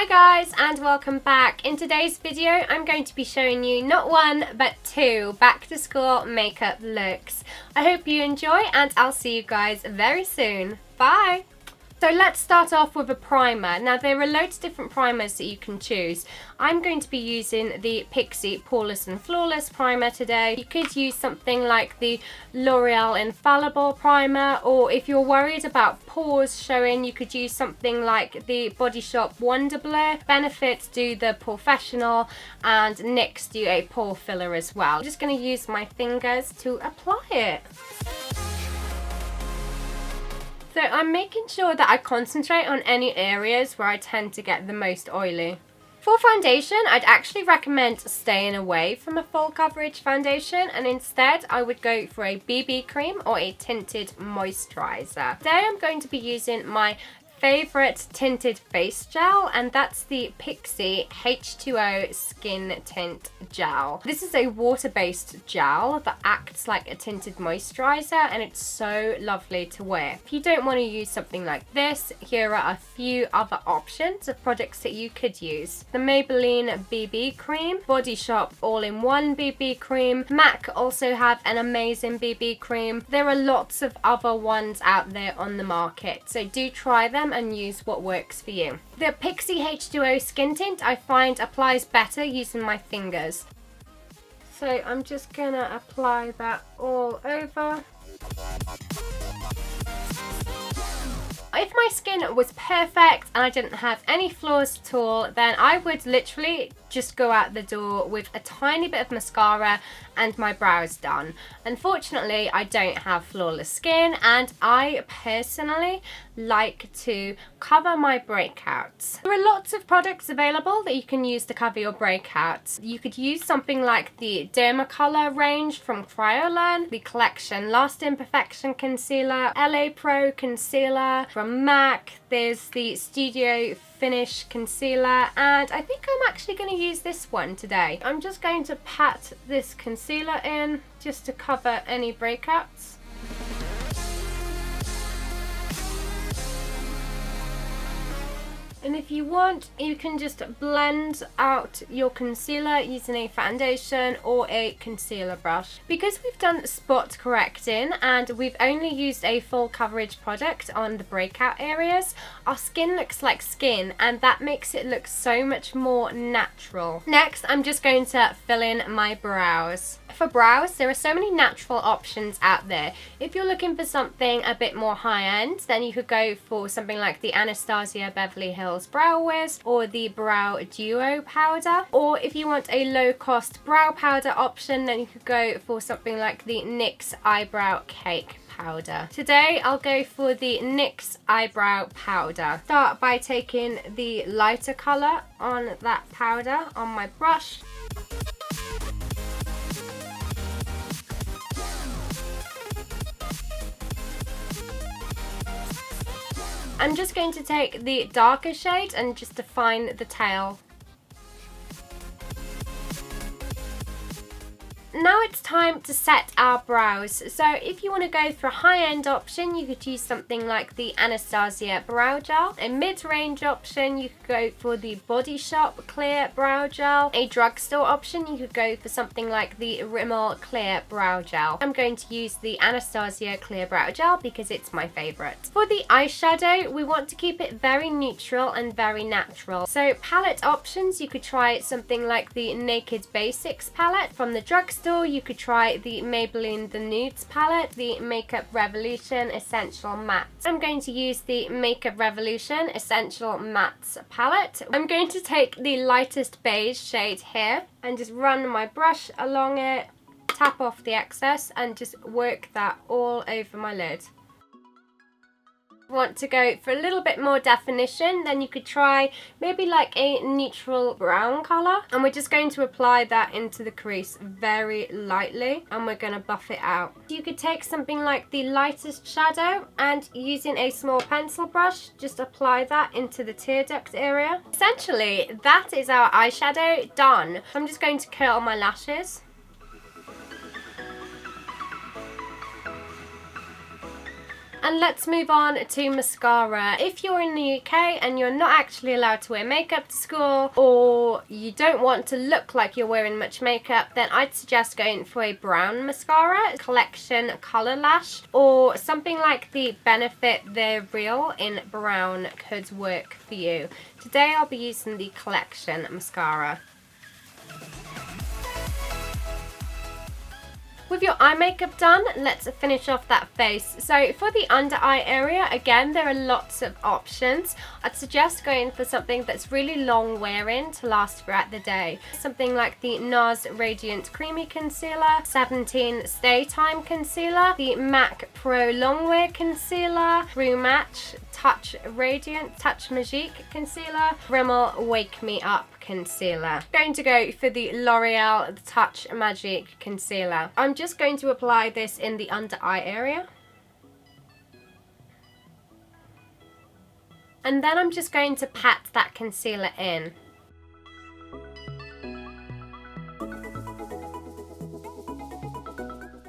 Hi guys and welcome back. In today's video I'm going to be showing you not one but two back to school makeup looks. I hope you enjoy and I'll see you guys very soon. Bye! So let's start off with a primer. Now there are loads of different primers that you can choose. I'm going to be using the Pixi Poreless and Flawless primer today. You could use something like the Loreal Infallible primer, or if you're worried about pores showing, you could use something like the Body Shop Wonder Blur. Benefit do the Professional and Nyx do a pore filler as well. I'm just going to use my fingers to apply it. So I'm making sure that I concentrate on any areas where I tend to get the most oily. For foundation, I'd actually recommend staying away from a full coverage foundation, and instead I would go for a BB cream or a tinted moisturizer. Today I'm going to be using my favorite tinted face gel, and that's the Pixi H2O Skin Tint Gel. This is a water-based gel that acts like a tinted moisturizer, and it's so lovely to wear. If you don't want to use something like this, here are a few other options of products that you could use. The Maybelline BB cream, Body Shop all-in-one BB cream, MAC also have an amazing BB cream. There are lots of other ones out there on the market, so do try them and use what works for you. The Pixi H2O Skin Tint I find applies better using my fingers. So I'm just gonna apply that all over. If my skin was perfect and I didn't have any flaws at all, then I would literally just go out the door with a tiny bit of mascara and my brows done. Unfortunately, I don't have flawless skin, and I personally like to cover my breakouts. There are lots of products available that you can use to cover your breakouts. You could use something like the Dermacolor range from Kryolan, the Collection Last Imperfection Concealer, LA Pro Concealer from MAC, there's the Studio Finish Concealer, and I think I'm actually going to use this one today. I'm just going to pat this concealer in just to cover any breakouts. And if you want, you can just blend out your concealer using a foundation or a concealer brush. Because we've done spot correcting and we've only used a full coverage product on the breakout areas, our skin looks like skin, and that makes it look so much more natural. Next, I'm just going to fill in my brows. For brows, there are so many natural options out there. If you're looking for something a bit more high-end, then you could go for something like the Anastasia Beverly Hills Brow Wiz or the Brow Duo powder. Or if you want a low-cost brow powder option, then you could go for something like the NYX Eyebrow Cake powder. Today I'll go for the NYX Eyebrow powder. Start by taking the lighter colour on that powder on my brush. I'm just going to take the darker shade and just define the tail. Now it's time to set our brows. So if you want to go for a high-end option, you could use something like the Anastasia Brow Gel. A mid-range option, you could go for the Body Shop Clear Brow Gel. A drugstore option, you could go for something like the Rimmel Clear Brow Gel. I'm going to use the Anastasia Clear Brow Gel because it's my favourite. For the eyeshadow, we want to keep it very neutral and very natural. So palette options, you could try something like the Naked Basics palette from the drugstore. You could try the Maybelline The Nudes palette, the Makeup Revolution Essential Matte. I'm going to use the Makeup Revolution Essential Mattes palette. I'm going to take the lightest beige shade here and just run my brush along it, tap off the excess, and just work that all over my lid. Want to go for a little bit more definition, then you could try maybe like a neutral brown colour, and we're just going to apply that into the crease very lightly, and we're going to buff it out. You could take something like the lightest shadow and using a small pencil brush just apply that into the tear duct area. Essentially that is our eyeshadow done. I'm just going to curl my lashes. And let's move on to mascara. If you're in the UK and you're not actually allowed to wear makeup to school, or you don't want to look like you're wearing much makeup, then I'd suggest going for a brown mascara, Collection Colour Lash, or something like the Benefit They're Real in brown could work for you. Today I'll be using the Collection mascara. With your eye makeup done, let's finish off that face. So for the under eye area, again, there are lots of options. I'd suggest going for something that's really long wearing to last throughout the day. Something like the NARS Radiant Creamy Concealer, 17 Stay Time Concealer, the MAC Pro Longwear Concealer, True Match Touche Radiant Touch Magique Concealer, Rimmel Wake Me Up Concealer. I'm going to go for the L'Oreal Touch Magique Concealer. I'm just going to apply this in the under eye area. And then I'm just going to pat that concealer in.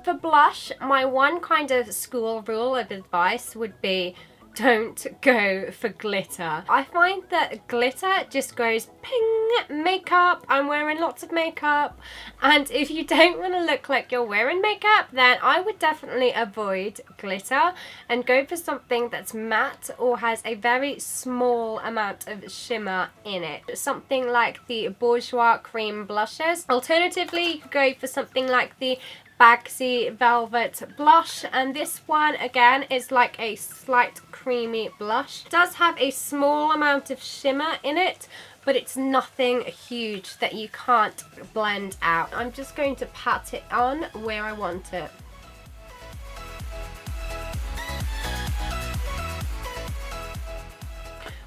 For blush, my one kind of school rule of advice would be don't go for glitter. I find that glitter just goes ping, makeup, I'm wearing lots of makeup, and if you don't want to look like you're wearing makeup, then I would definitely avoid glitter and go for something that's matte or has a very small amount of shimmer in it. Something like the Bourjois Cream Blushes. Alternatively, you could go for something like the Pixi Velvet Blush, and this one again is like a slight creamy blush. It does have a small amount of shimmer in it, but it's nothing huge that you can't blend out. I'm just going to pat it on where I want it.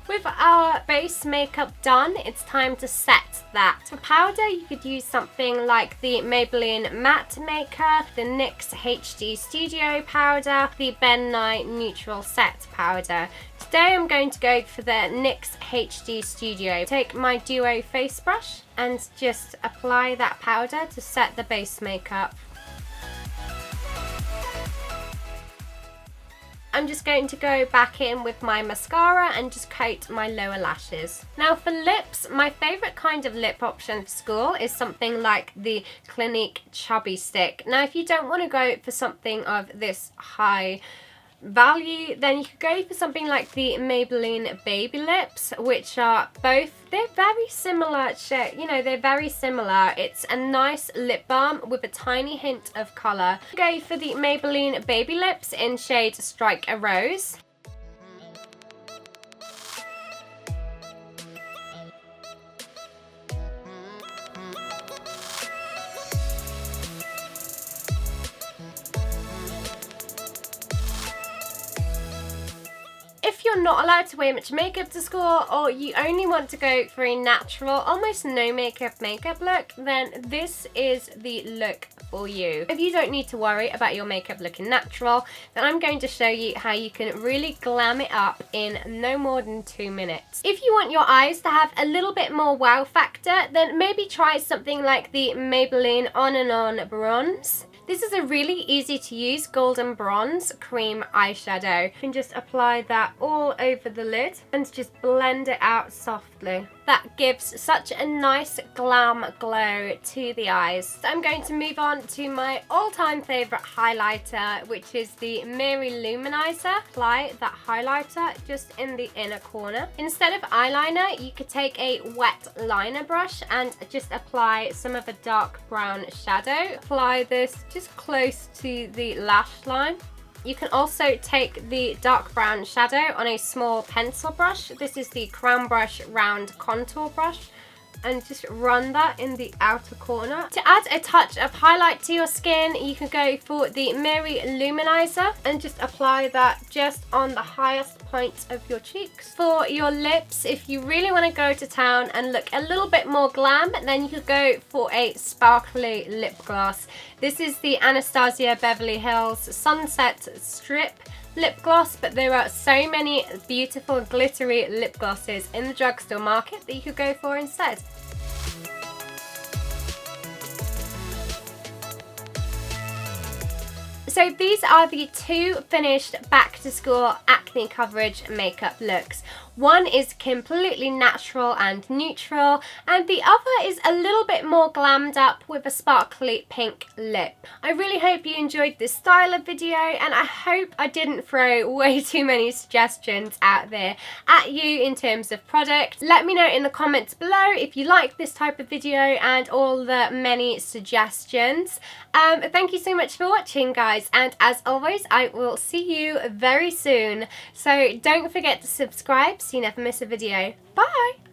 With our base makeup done, it's time to set that. For powder, you could use something like the Maybelline Matte Maker, the NYX HD Studio Powder, the Ben Nye Neutral Set Powder. Today I'm going to go for the NYX HD Studio. Take my Duo face brush and just apply that powder to set the base makeup. I'm just going to go back in with my mascara and just coat my lower lashes. Now for lips, my favourite kind of lip option for school is something like the Clinique Chubby Stick. Now if you don't want to go for something of this high value, then you could go for something like the Maybelline Baby Lips, which are both, they're very similar, you know, they're very similar. It's a nice lip balm with a tiny hint of colour. Go for the Maybelline Baby Lips in shade Strike a Rose. If you're not allowed to wear much makeup to school, or you only want to go for a natural, almost no makeup look, then this is the look for you. If you don't need to worry about your makeup looking natural, then I'm going to show you how you can really glam it up in no more than 2 minutes. If you want your eyes to have a little bit more wow factor, then maybe try something like the Maybelline On and On Bronze. This is a really easy to use golden bronze cream eyeshadow. You can just apply that all over the lid and just blend it out softly. That gives such a nice glam glow to the eyes. So I'm going to move on to my all-time favourite highlighter, which is the Lou-Manizer. Apply that highlighter just in the inner corner. Instead of eyeliner, you could take a wet liner brush and just apply some of a dark brown shadow. Apply this just close to the lash line. You can also take the dark brown shadow on a small pencil brush. This is the Crown Brush Round Contour Brush, and just run that in the outer corner. To add a touch of highlight to your skin, you can go for the Lou-Manizer and just apply that just on the highest points of your cheeks. For your lips, if you really want to go to town and look a little bit more glam, then you could go for a sparkly lip gloss. This is the Anastasia Beverly Hills Sunset Strip lip gloss, but there are so many beautiful glittery lip glosses in the drugstore market that you could go for instead. So these are the two finished back to school acne coverage makeup looks. One is completely natural and neutral, and the other is a little bit more glammed up with a sparkly pink lip. I really hope you enjoyed this style of video, and I hope I didn't throw way too many suggestions out there at you in terms of product. Let me know in the comments below if you like this type of video and all the many suggestions. Thank you so much for watching, guys, and as always, I will see you very soon. So don't forget to subscribe so you never miss a video. Bye!